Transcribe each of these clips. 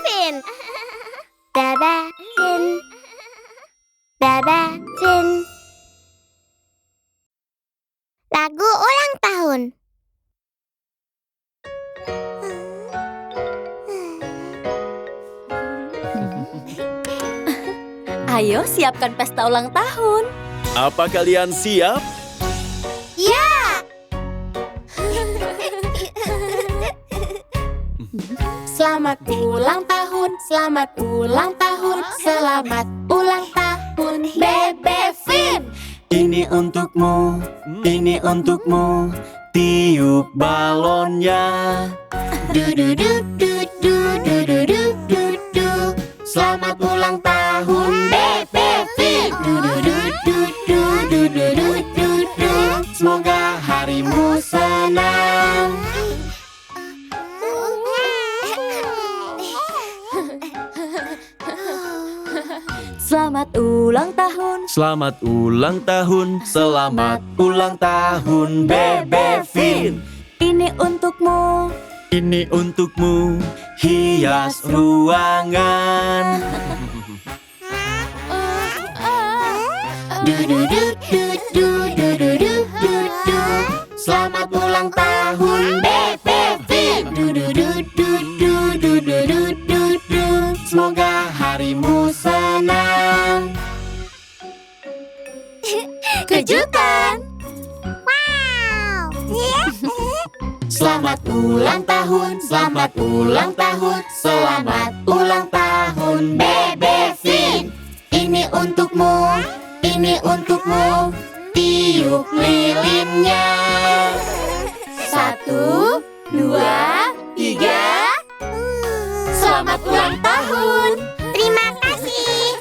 Fin. Bebe Fin. Bebe Fin. Lagu ulang tahun. Ayo siapkan pesta ulang tahun. Apa kalian siap? Ya! Selamat ulang tahun, selamat ulang tahun, selamat ulang tahun, Bebe Fin. Ini untukmu, tiup balonnya. Du-du-du-du-du-du-du-du-du. Selamat ulang tahun, Bebe Fin. Du-du-du-du-du-du-du-du. Semoga harimu senang. Selamat ulang tahun. Selamat ulang tahun, selamat ulang tahun, Bebe Fin. Ini untukmu. Ini untukmu, hias ruangan. Du-du-du-du-du-du-du-du-du. Selamat ulang tahun, Bebe Fin. Du-du-du-du-du-du-du-du. Semoga harimu senang. Kejutan. Wow! Selamat ulang tahun, selamat ulang tahun, selamat ulang tahun, Bebe Fin. Ini untukmu, tiup lilinnya. 1, 2, 3. Selamat ulang tahun. Terima kasih.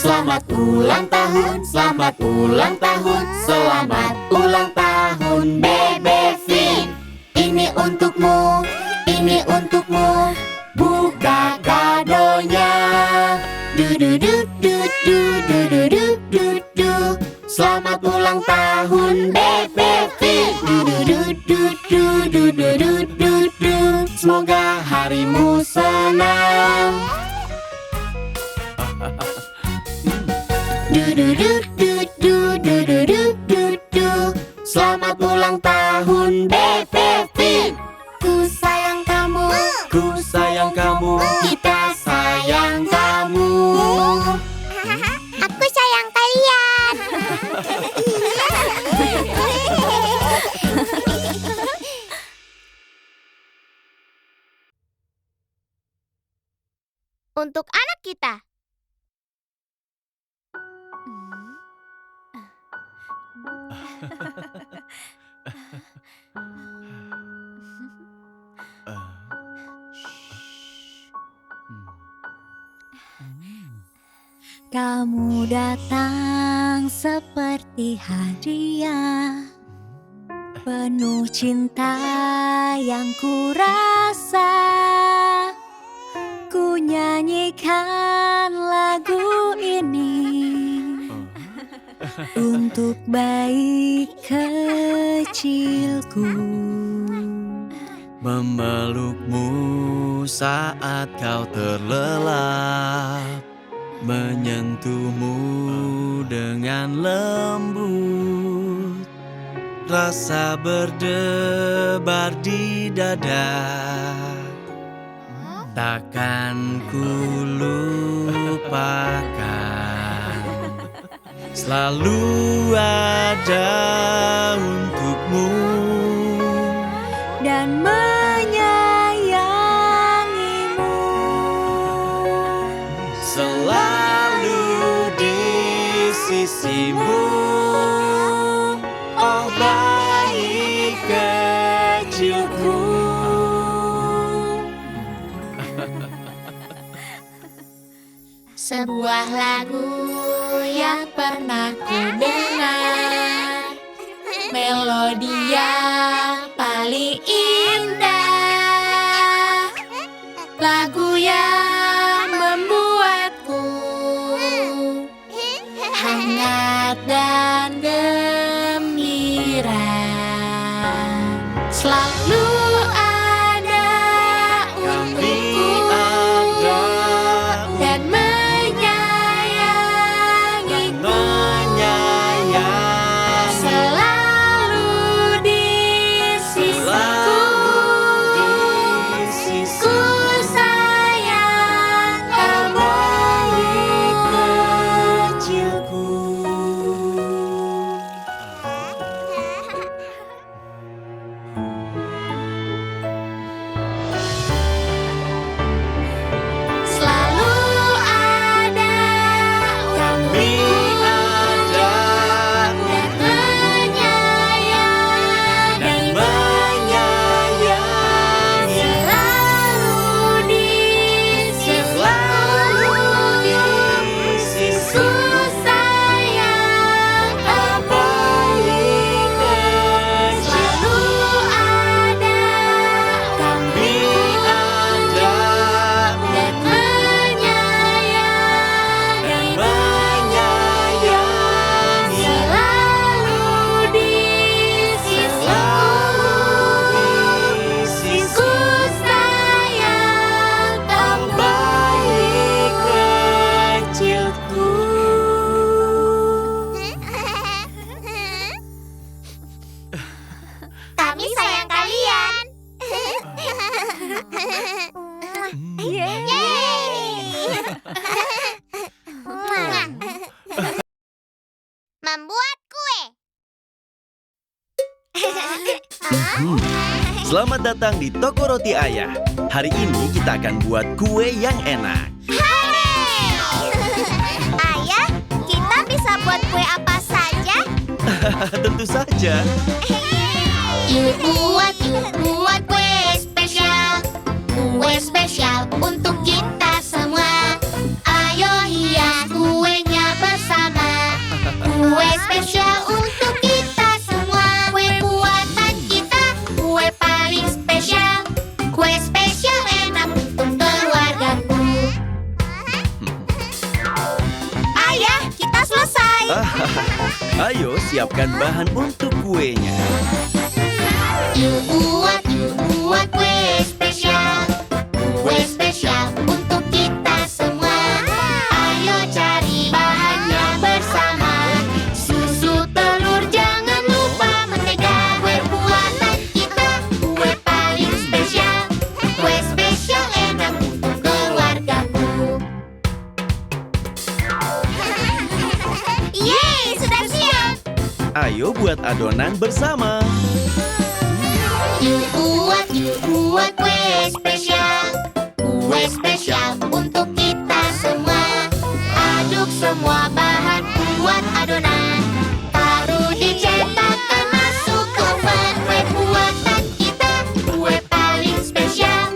Selamat ulang tahun, selamat ulang tahun, selamat ulang tahun, Bebe Fin. Ini untukmu, buka kadonya. Du-du-du-du-du-du-du-du-du. Selamat ulang tahun, Bebe Fin. Du-du-du-du-du-du-du-du. Semoga harimu senang. Du-du-du-du-du-du-du-du. Selamat ulang tahun, Bebe Fin. Ku sayang kamu, Ku sayang kamu, kita sayang kamu. Aku sayang kalian. Untuk anak kita. Kamu datang seperti hadiah, penuh cinta yang ku rasa. Ku nyanyikan lagu ini untuk bayi kecilku. memelukmu saat kau terlelap, menyentuhmu dengan lembut, rasa berdebar di dada. Takkan ku lupakan, selalu ada untukmu dan menyayangimu. selalu di sisimu, oh bayi kecilku. Sebuah lagu yang pernah ku dengar, melodi yang paling indah, lagu yang membuatku hangat dan gembira. Selalu ada Kami untukku. ada Membuat kue. Selamat datang di Toko Roti Ayah. Hari ini kita akan buat kue yang enak. Ayah, kita bisa buat kue apa saja? Tentu saja. Yuk buat kue spesial. Kue spesial untuk kita semua. Ayo hias kuenya bersama. Kue spesial untuk kita semua. Kue buatan kita, kue paling spesial. Kue spesial enak untuk keluargaku. Ayah, kita selesai. Ayo siapkan bahan untuk kuenya. Yuk buat kue spesial. Kue spesial untuk kita semua. Ayo cari bahannya bersama. Susu, telur, jangan lupa mentega. Kue buatan kita, kue paling spesial. Kue spesial enak untuk keluargaku. Yeay, sudah siap. Ayo buat adonan bersama. Yuk buat kue spesial. Kue spesial untuk kita semua. Aduk semua bahan buat adonan. Taruh di cetakan, masuk ke oven. Kue buatan kita, kue paling spesial.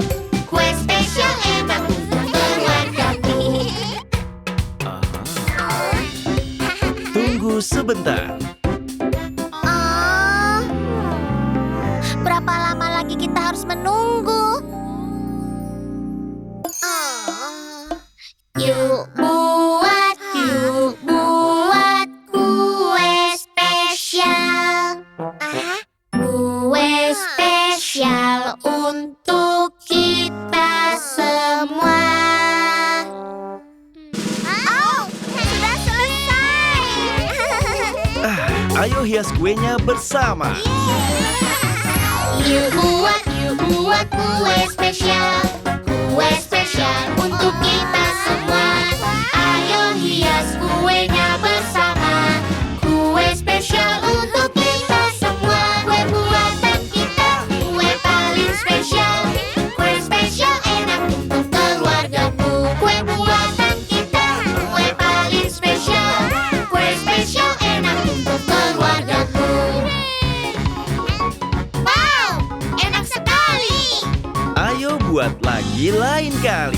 Kue spesial enak untuk keluargaku. Tunggu sebentar. Berapa lama lagi kita harus menunggu? Yuk buat kue spesial. Kue spesial untuk kita semua. Oh, sudah selesai. Ayo hias kuenya bersama. Yuk buat kue spesial. Kue spesial untuk kita semua. Ayo hias kuenya bersama. Kue spesial untuk kita semua. Kue buatan kita, kue paling spesial. Kue spesial enak untuk keluargaku. Kue buatan kita, kue paling spesial. Kue spesial enak untuk keluargaku. Enak sekali. Ayo buat lagi lain kali.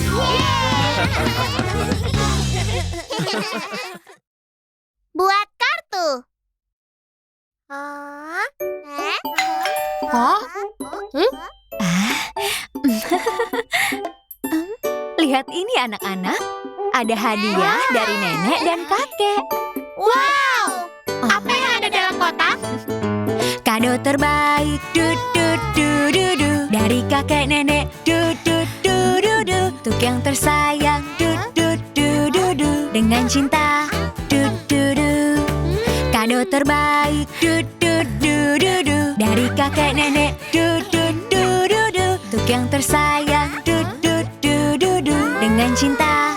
Buat kartu. Lihat ini anak-anak, ada hadiah dari nenek dan kakek. Wow, apa yang ada dalam kotak? Kado terbaik, dari kakek nenek, untuk yang tersayang, dengan cinta, Kado terbaik, dari kakek nenek, untuk yang tersayang, dengan cinta,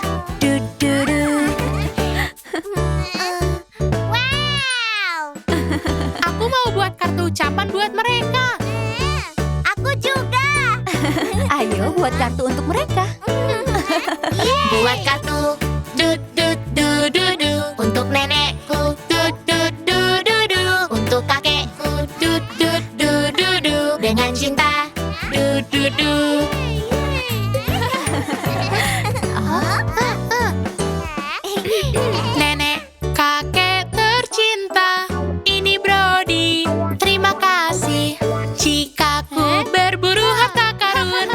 Wow. Aku mau buat kartu ucapan buat mereka. Aku juga. Ayo buat kartu untuk mereka. Buat kartu untuk nenekku, untuk kakekku, dengan cinta, Nenek, kakek tercinta, ini Brody. Terima kasih. Jika ku berburu harta karun,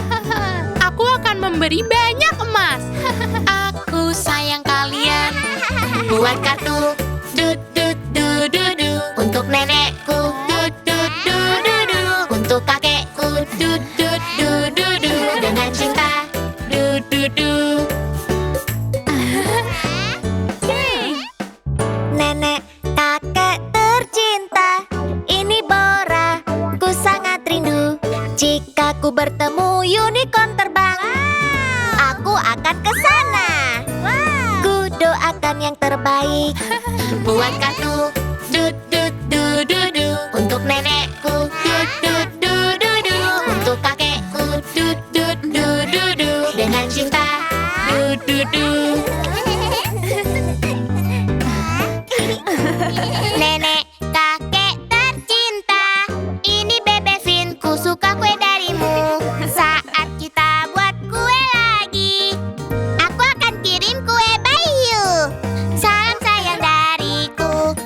aku akan memberi banyak emas. Aku sayang kalian. Buat kartu untuk nenekku, untuk kakekku, dengan cinta, Nenek, kakek tercinta, ini Bora. Ku sangat rindu jika ku bertemu unicorn terbang. akan ke sana. Ku doakan yang terbaik. Buat kartu dut dut du du du. Untuk nenekku dut dut du du du. Untuk kakekku dut dut du du du. Dengan cinta dut dut du. Nenek, kakek tercinta, ini Bebe Vin, ku suka kue darimu. Saat kita buat kue lagi, aku akan kirim kue Bayu. Salam sayang dariku.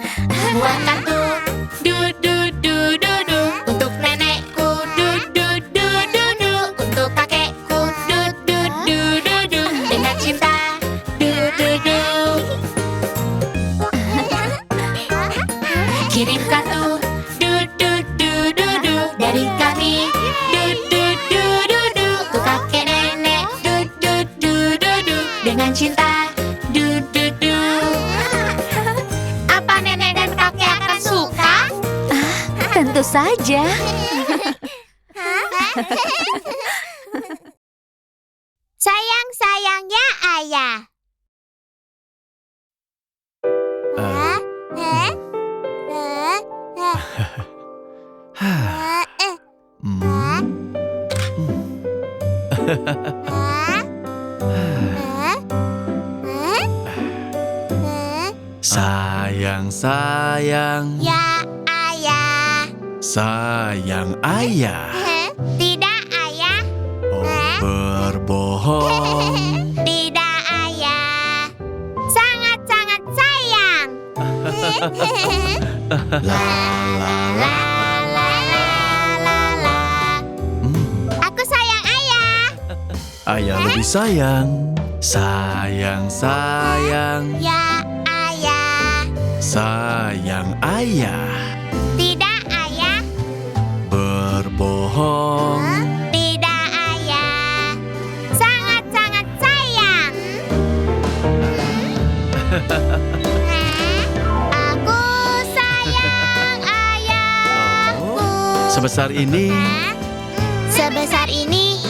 Buat kartu du du du du du. Untuk nenekku du du du du du. Untuk kakekku du du du du du. Dengan cinta du du du. Kirim kartu du du du du du. Dari kami du du du du du. Untuk kakek nenek du du du du du. Dengan cinta du du du. Apa nenek dan kakek akan suka? Tentu saja. Sayang-sayangnya ayah. Sayang, sayang, Ya ayah. sayang ayah. Tidak ayah. Oh, berbohong. Tidak ayah. Sangat-sangat sayang. La la la. Aku sayang ayah. Ayah lebih sayang. Sayang, sayang, Ya ayah. sayang ayah. Tidak ayah. Berbohong. Tidak ayah. Sangat-sangat sayang. Aku sayang ayahku. Sebesar ini. Sebesar ini.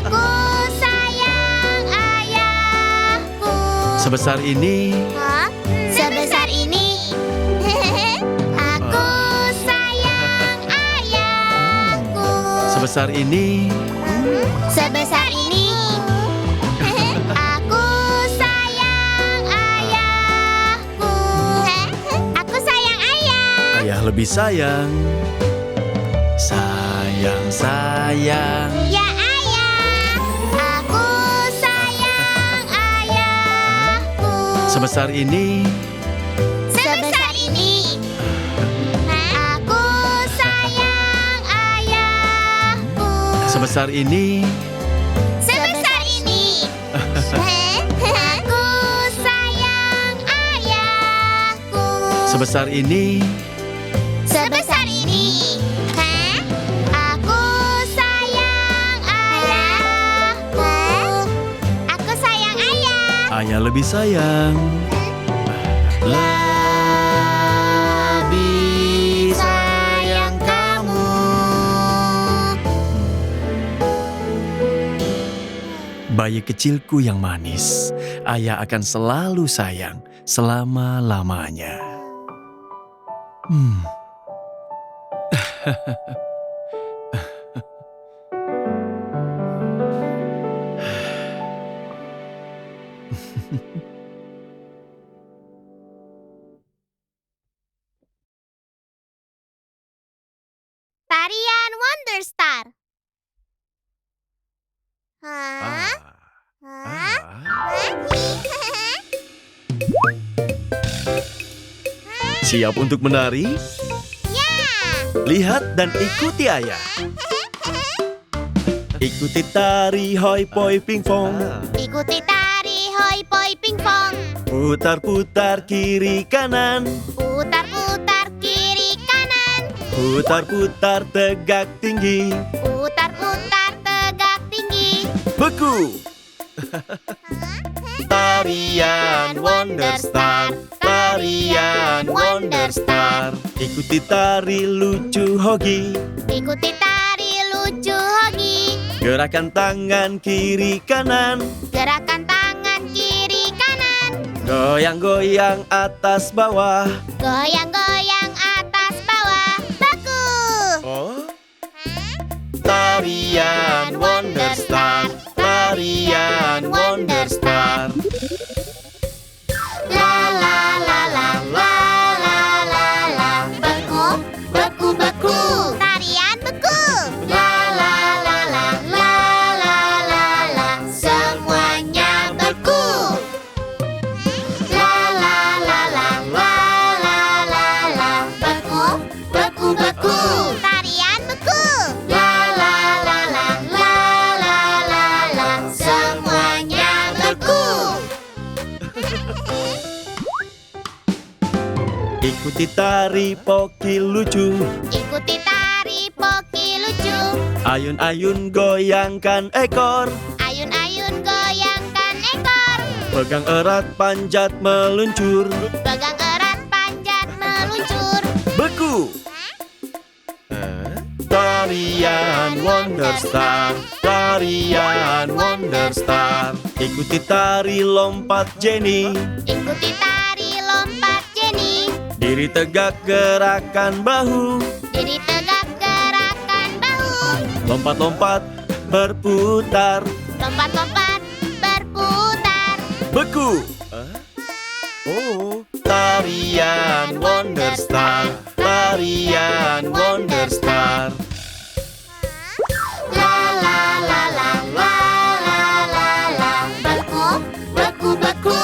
Aku sayang ayahku. Sebesar ini. Sebesar ini. Aku sayang ayahku. Sebesar ini. Sebesar ini. Aku sayang ayahku. Aku sayang ayah. Ayah lebih sayang. Sayang, sayang. Ya ayah. Aku sayang ayahku. Sebesar ini. Sebesar ini. Aku sayang ayahku. Sebesar ini. Sebesar ini. Aku sayang ayahku. Sebesar ini. Sebesar ini. Aku sayang ayahku. Aku sayang ayah. Ayah lebih sayang. Lebih sayang kamu. Bayi kecilku yang manis, ayah akan selalu sayang selama-lamanya. Tarian Wonder Star. Hah? Siap untuk menari? Ya. Lihat dan ikuti ayah. Ikuti tari hoi poi pingpong. Ikuti tari hoi poi pingpong. Putar-putar kiri kanan. Putar-putar kiri kanan. Putar-putar tegak tinggi. Putar-putar tegak tinggi. Beku. Tarian Wonder Star. Tarian Wonder Star. Ikuti tari lucu Hogi. Ikuti tari lucu Hogi. Gerakan tangan kiri kanan. Gerakan tangan kiri kanan. Goyang-goyang atas bawah. Goyang-goyang atas bawah. Baku. Oh. Tarian Wonder Star. Tarian Wonder Star. La la la la la la la la. Beku, beku, beku. Tarian beku. La la la la la la la la. Semuanya beku. La la la la la la la la. Beku, beku, beku. Tarian beku. La la la la la la la la. Semuanya beku. Ikuti tari Poki lucu. Ikuti tari Poki lucu. Ayun-ayun goyangkan ekor. Ayun-ayun goyangkan ekor. Pegang erat panjat meluncur. Pegang erat panjat meluncur. Beku. Tarian Wonder Star. Tarian Wonder Star. Ikuti tari lompat Jenny. Ikuti tari lompat Jenny. Diri tegak gerakan bahu. Diri tegak gerakan bahu. Lompat-lompat berputar. Lompat-lompat berputar. Beku. Oh. Tarian Wonder Star. Tarian Wonder Star. La la la la la la la la. Beku, beku, beku.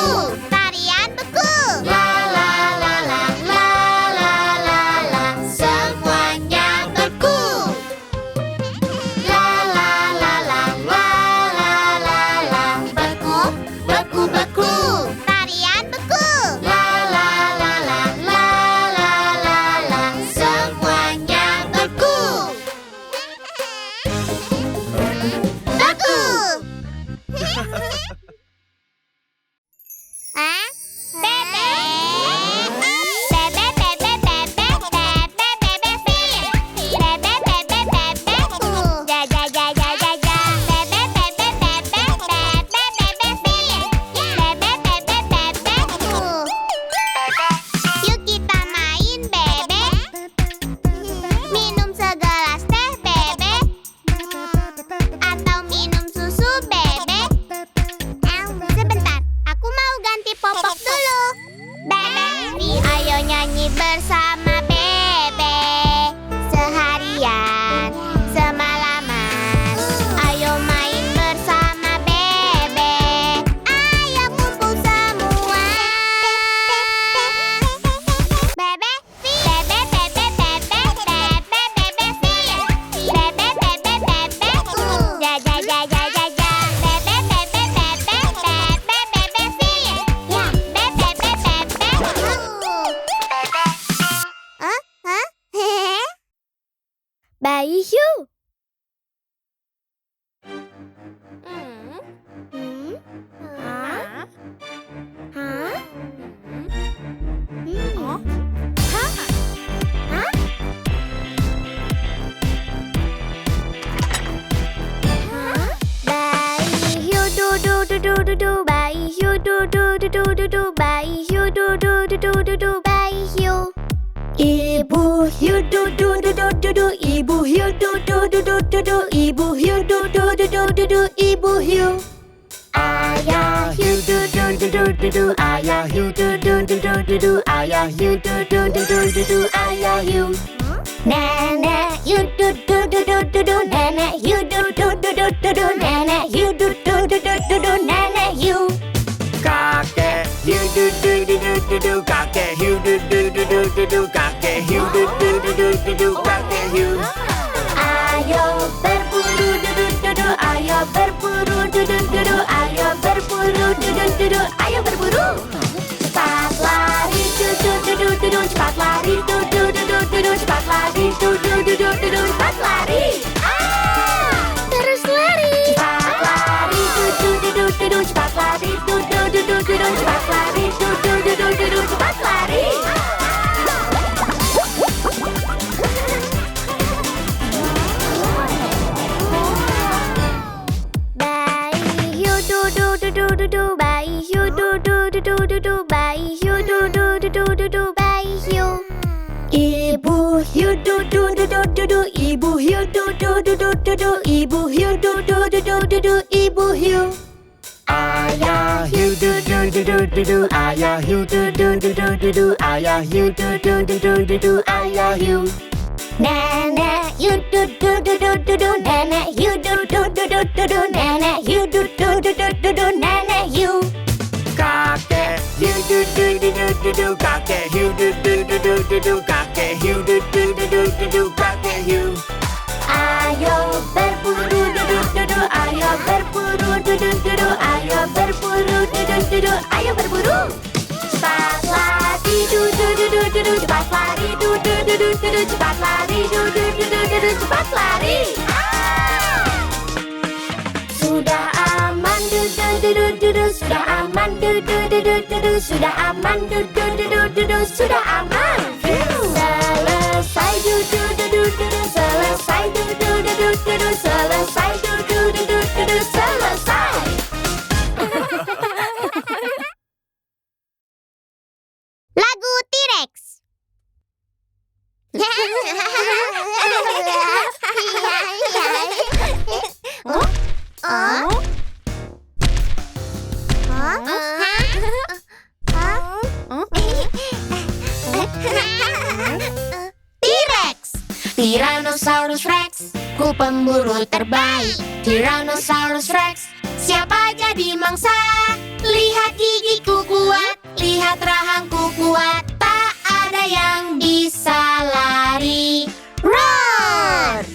Tarian beku. La la la la la la la la. Semuanya beku. La la la la la la la la. Beku, beku, beku. Tarian beku. La la la la la la la la. Semuanya beku. Beku. Hah? Bebe. Bebe, bebe, bebe, bebe, bebe, fish. Bebe, bebe, bebe, ja, ja, ja, ja, ja, ja. Bebe, bebe, bebe, bebe, bebe, fish. Bebe, bebe, bebe, yuk kita main, Bebe. Minum segelas teh, Bebe. Atau minum susu, Bebe. Sebentar, aku mau ganti popok dulu. Bebe, ayo nyanyi bersama Bebe. Seharian, semalaman. Ayo main bersama Bebe. Ayo kumpul semua. Bebe, bebe, bebe, bebe, bebe, bebe, fish. Bebe, bebe, bebe, ja, ja, ja, ja, ja, ja. Bebe, bebe, bebe, bebe, bebe, fish. Bebe, bebe, bebe, Hah? Bayi hiu. Bayi hiu du du du du du du. Bayi hiu du du du du du du. Bayi hiu du du du du du du. Bayi hiu. Ibu hiu du du du du du du. Ibu hiu du du du du du du. Ibu hiu du du du du du du. Ibu hiu. Ayah hiu du du du du du du. Ayah hiu du du du du du du. Ayah hiu du du du du du du. Ayah hiu. Nenek hiu du du du du du du. Nenek hiu du du du du du du. Nenek hiu du du du du du du. Nenek hiu. Kakek hiu du du du du du du. Kakek hiu du du du du du du. Kakek hiu du du du du du du. Kakek hiu. Ayo berburu du du du du. Ayo berburu du du du du. Ayo berburu du du du du. Ayo berburu. Cepat lari du du du du du du. Cepat lari du du du du du du. Cepat lari du du du du du du. Cepat lari. Terus lari. Cepat lari du du du du du du. Cepat lari du du du du du du. Cepat lari du du du du du du. Cepat lari. du du, bayi hiu du du du du du du, bayi hiu du du du du du du, bayi hiu. Ibu hiu du du du du du du, ibu hiu du du du du du du, ibu hiu du du du du du du, ibu hiu. Ayah hiu du du du du du du, ayah hiu du du du du du du, ayah hiu du du du du du du, ayah hiu. Nenek hiu du du du du du du, nenek hiu du du du du du du, nenek hiu du du du du du du, nenek hiu. Kakek hiu du du du du du du, kakek hiu du du du du du du, kakek hiu du du du du du du, kakek hiu. Ayo berburu du du du du, ayo berburu du du du du, ayo berburu du du du du, ayo berburu. Cepat lari du du du du du du, cepat lari du du du du du du, cepat lari du du du du du du, cepat lari. Sudah aman du du du du du du, sudah aman du du du du du du, sudah aman du du du du du du, sudah aman. Selesai du du du du du du, selesai du du du du du du, selesai du du du du du du, selesai. Lagu T-Rex. T-Rex. Tyrannosaurus Rex, ku pemburu terbaik. Tyrannosaurus Rex, siapa jadi mangsa? Lihat gigiku kuat, lihat rahangku kuat, tak ada yang bisa lari. Roar!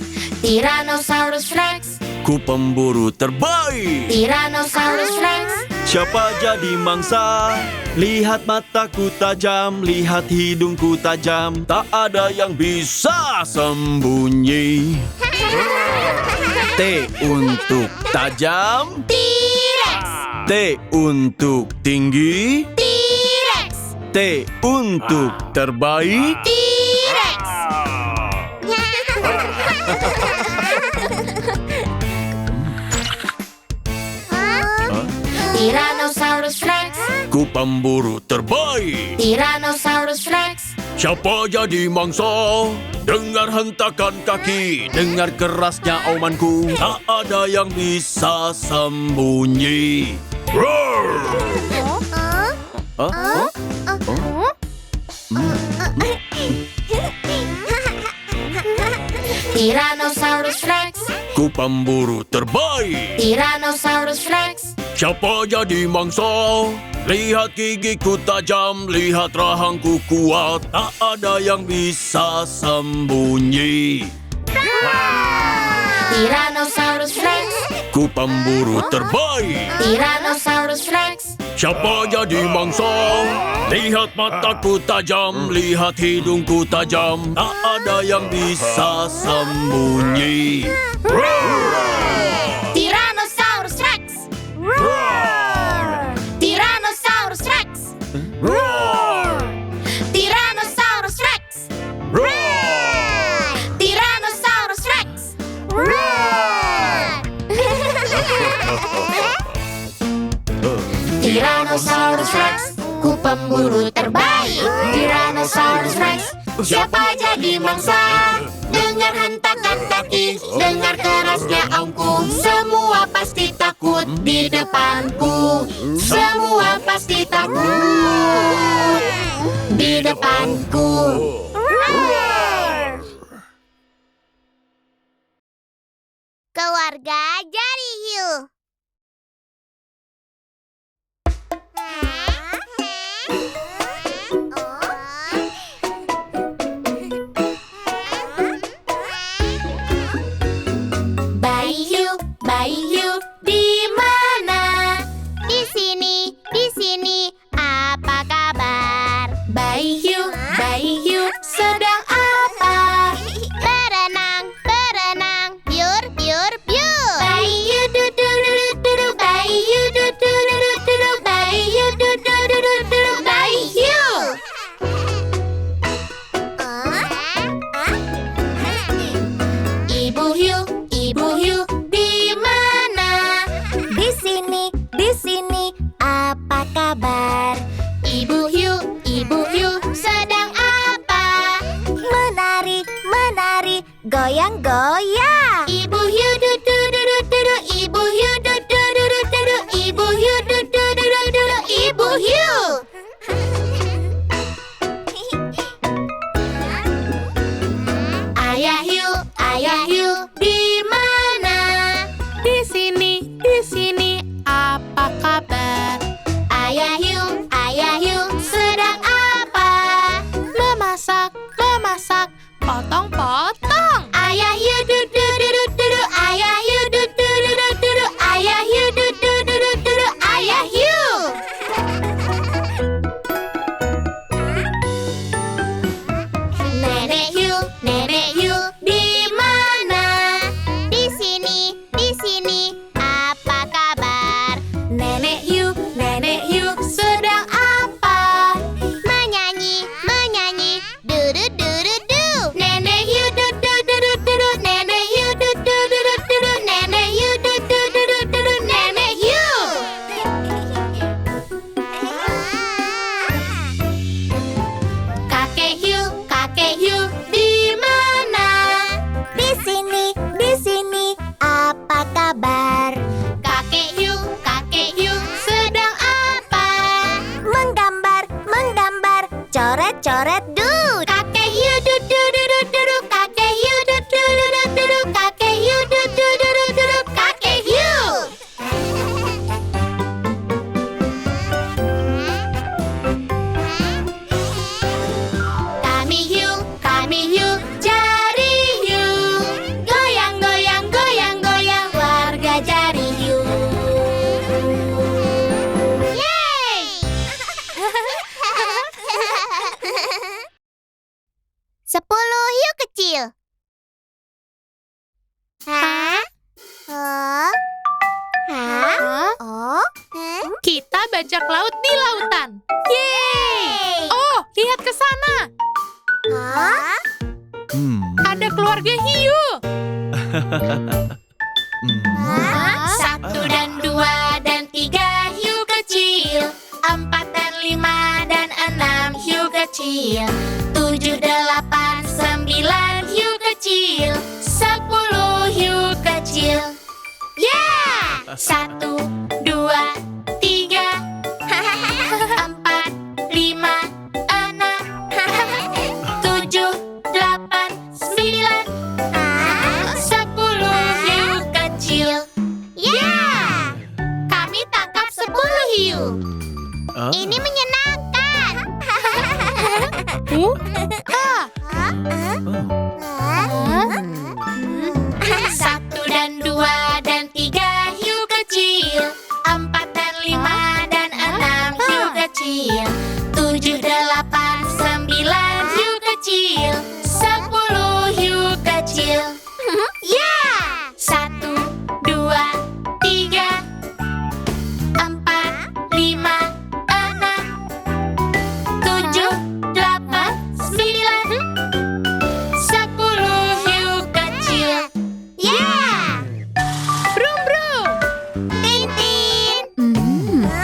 Tyrannosaurus Rex, Ku pemburu terbaik. Tyrannosaurus Rex, Siapa jadi mangsa? Lihat mataku tajam, lihat hidungku tajam, tak ada yang bisa sembunyi. T untuk tajam, T-Rex, T untuk tinggi, T-Rex, T untuk terbaik. T-Rex. Tyrannosaurus Rex, Ku pemburu terbaik. Tyrannosaurus Rex, Siapa jadi mangsa? Dengar hentakan kaki, dengar kerasnya aumanku, tak ada yang bisa sembunyi. Roar! Tyrannosaurus Rex, Ku pemburu terbaik. Tyrannosaurus Rex, Siapa jadi mangsa? Lihat gigiku tajam, lihat rahangku kuat, tak ada yang bisa sembunyi. Tyrannosaurus Rex, Ku pemburu terbaik. Tyrannosaurus Rex, Siapa jadi mangsa? Lihat mataku tajam, lihat hidungku tajam, tak ada yang bisa sembunyi. Tyrannosaurus Rex, Tyrannosaurus Rex, Tyrannosaurus Rex, Tyrannosaurus Rex. Tyrannosaurus Rex, ku pemburu terbaik. Tyrannosaurus Rex, siapa jadi mangsa? Dengar hentakan kaki, dengar kerasnya aumku, semua pasti takut di depanku. Semua pasti takut di depanku. Keluarga Jari Hiu. Bayi Hiu, di mana? Di sini, apa kabar? Bayi Hiu, sedang apa? Berenang, biur, biur, biur. Bayi Hiu, du-du-du-du-du, bayi Hiu, du-du-du-du-du, bayi Hiu, du-du-du-du-du, bayi Hiu. Ibu Hiu, di mana? Di sini, kabar? Ibu Hiu sedang apa? Menari, menari, goyang-goyang. Ibu Hiu du-du-du-du-du-du, Ibu Hiu du-du-du-du-du, Ibu Hiu du-du-du-du-du, Ibu Hiu. Ayah Hiu, di mana? Di sini, apa kabar? Ayah Hiu, sedang apa? Memasak, potong-potong. Ayah Hiu du-du-du-du-du, Ayah Hiu du-du-du-du-du, Ayah Hiu du-du-du-du-du, Ayah Hiu. Nenek Hiu, di mana? Di sini, apa kabar? Nenek Hiu sedang apa? Menyanyi, du-du-du-du-du. Nenek Hiu du-du-du-du-du, Nenek Hiu du-du-du-du-du, Nenek Hiu du-du-du-du-du, Nenek Hiu. Kakek Hiu, di mana? Di sini, apa kabar? Kakek Hiu, sedang apa? Menggambar, coret-coret dud. Kakek Hiu du-du-du-du-du, Kakek Hiu du-du-du-du-du, Kakek Hiu du-du-du-du-du, Kakek Hiu. Kami Hiu, Jari Hiu. Goyang, goyang, goyang, goyang, warga Jari Hiu. Yeay! 10 hiu kecil. Hah? Oh, Kita bajak laut di lautan. Yeay! Oh, lihat ke sana. Ada keluarga hiu. 1 dan 2 dan 3 hiu kecil, 4 dan 5 dan 6 hiu kecil, 7, 8, 9 hiu kecil, 10 hiu kecil. Yeah! 1, 2, 3, 4, 5, 6, 7, 8, 9, 10 hiu kecil. Yeah! Kami tangkap 10 hiu. Ini menyenangkan. 1 dan 2 dan 3 hiu kecil, 4 dan 5 dan 6 hiu kecil, 7, 8, 9 hiu kecil, 10 hiu kecil. Yeah! 1, 2, 3, 4, 5, 6, 7, 8, 9, 10 hiu kecil. Yeah! Brum brum. Tintin.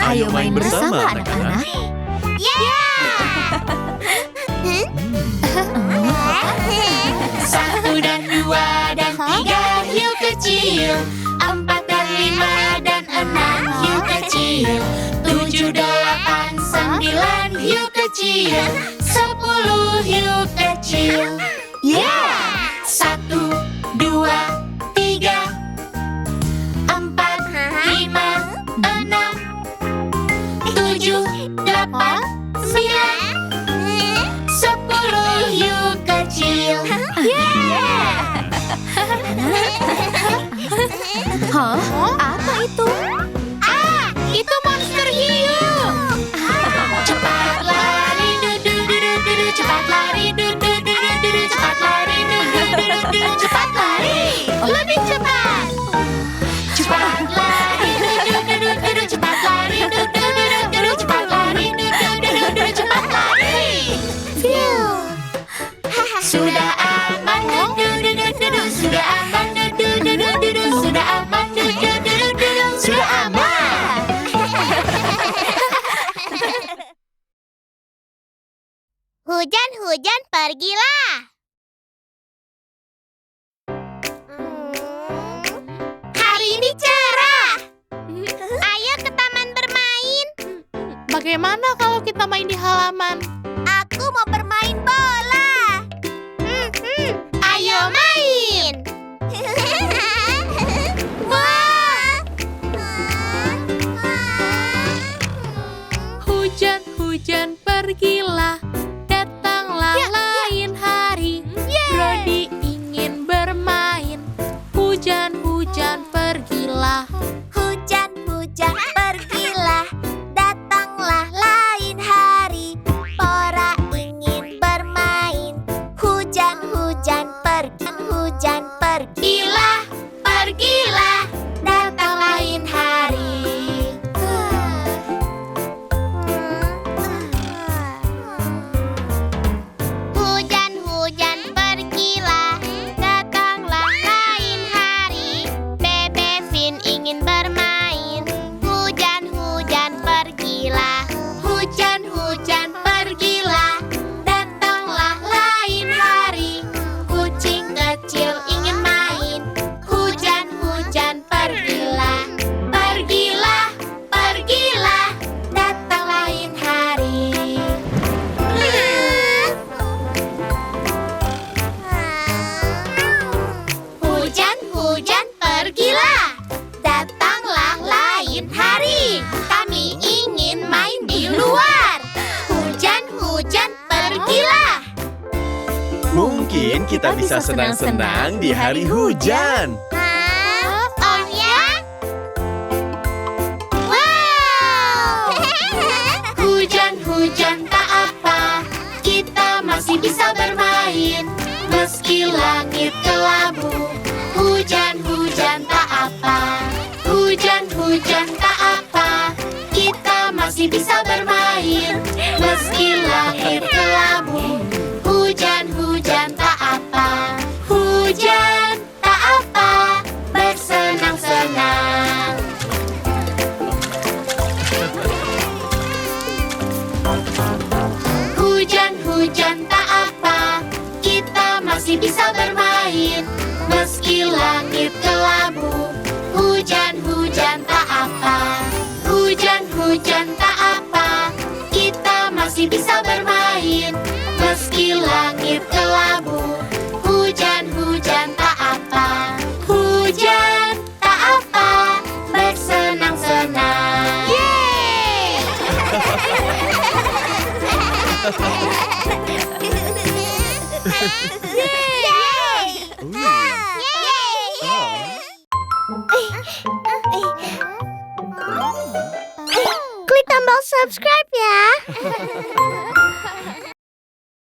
Ayo main bersama anak-anak. Yeah! 1 dan 2 dan 3 hiu kecil, 4 dan 5 dan 6 hiu kecil, 7, 8, 9 hiu kecil, 10 hiu kecil. Yeah! 1, 2, 3, 4, 5, 6, 7, 8, 9, 10 hiu kecil. Hah? Apa itu? Itu monster hiu. Cepat lari, du-du-du-du-du, cepat lari, du-du-du-du-du, cepat lari, du-du-du-du-du, cepat lari. Lebih cepat. Cepat lari, du-du-du-du-du, cepat lari, du-du-du-du-du, cepat lari, du-du-du-du-du, cepat lari. Sudah aman, du-du-du-du-du, sudah aman, du-du-du-du-du, sudah aman, du-du-du-du-du, sudah aman. hujan, pergilah. Hari ini cerah. Ayo ke taman bermain. Bagaimana kalau kita main di halaman? Aku mau bermain bola. Ayo main. Hujan-hujan pergilah, datanglah lain hari. Brody ingin bermain. Hujan-hujan pergilah. Hujan-hujan pergilah, datanglah lain hari. Pora ingin bermain. Hujan-hujan pergi, hujan pergilah, pergilah, datang lain hari. Hujan-hujan pergilah, datanglah lain hari. Bebe Fin ingin bermain. Hujan-hujan pergilah. Hujan-hujan pergilah, datanglah lain hari. Kucing kecil ingin main. Hujan-hujan pergilah. Pergilah, pergilah, datang lain hari. Hujan-hujan pergilah, datanglah lain hari. Kami ingin main di luar. Hujan-hujan pergilah. Mungkin kita bisa senang-senang di hari hujan. Oh ya? Wow! Hujan-hujan tak apa, kita masih bisa bermain. Meski langit kelabu, hujan-hujan tak apa. Hujan-hujan tak apa, kita masih bisa bermain. Meski langit kelabu, hujan-hujan tak apa. Hujan tak apa, bersenang-senang. Hujan-hujan tak apa, kita masih bisa bermain. Meski langit kelabu, hujan-hujan tak apa. Hujan-hujan tak apa, kita masih bisa bermain. Meski langit kelabu, hujan-hujan tak apa. Hujan tak apa, bersenang-senang. Yeay! Klik tombol subscribe ya.